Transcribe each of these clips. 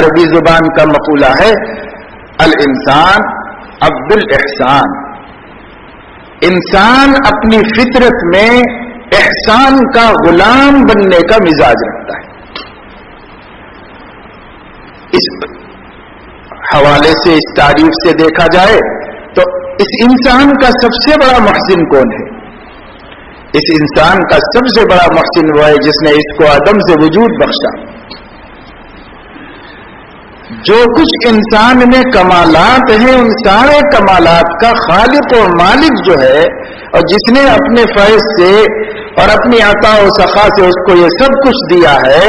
عربی زبان کا مقولہ ہے الانسان عبد الاحسان، انسان اپنی فطرت میں احسان کا غلام بننے کا مزاج رکھتا ہے۔ اس حوالے سے، اس تعریف سے دیکھا جائے تو اس انسان کا سب سے بڑا محسن کون ہے؟ اس انسان کا سب سے بڑا محسن وہ ہے جس نے اس کو عدم سے وجود بخشا۔ جو کچھ انسان میں کمالات ہیں ان سارے کمالات کا خالق و مالک جو ہے، اور جس نے اپنے فیض سے اور اپنی عطا و سخا سے اس کو یہ سب کچھ دیا ہے،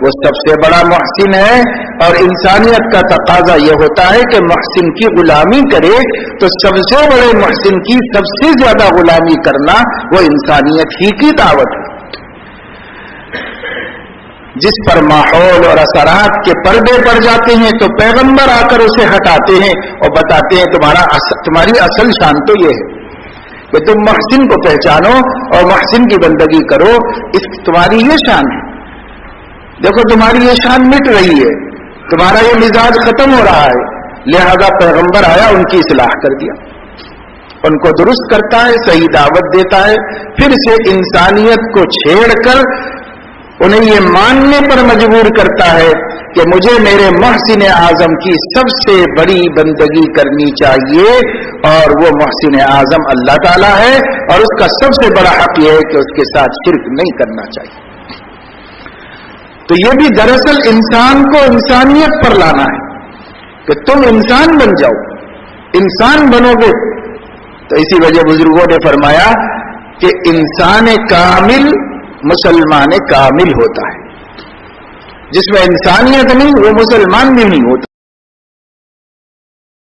وہ سب سے بڑا محسن ہے۔ اور انسانیت کا تقاضا یہ ہوتا ہے کہ محسن کی غلامی کرے، تو سب سے بڑے محسن کی سب سے زیادہ غلامی کرنا وہ انسانیت ہی کی دعوت ہے، جس پر ماحول اور اثرات کے پردے پڑ جاتے ہیں تو پیغمبر آ کر اسے ہٹاتے ہیں اور بتاتے ہیں تمہاری اصل شان تو یہ ہے کہ تم محسن کو پہچانو اور محسن کی بندگی کرو، تمہاری یہ شان ہے۔ دیکھو تمہاری یہ شان مٹ رہی ہے، تمہارا یہ مزاج ختم ہو رہا ہے، لہذا پیغمبر آیا، ان کی اصلاح کر دیا، ان کو درست کرتا ہے، صحیح دعوت دیتا ہے، پھر سے انسانیت کو چھیڑ کر انہیں یہ ماننے پر مجبور کرتا ہے کہ مجھے میرے محسن اعظم کی سب سے بڑی بندگی کرنی چاہیے، اور وہ محسن اعظم اللہ تعالیٰ ہے، اور اس کا سب سے بڑا حق یہ ہے کہ اس کے ساتھ شرک نہیں کرنا چاہیے۔ تو یہ بھی دراصل انسان کو انسانیت پر لانا ہے کہ تم انسان بن جاؤ، انسان بنو گے تو اسی وجہ بزرگوں نے فرمایا کہ انسان کامل مسلمان کامل ہوتا ہے، جس میں انسانیت نہیں وہ مسلمان بھی نہیں ہوتا۔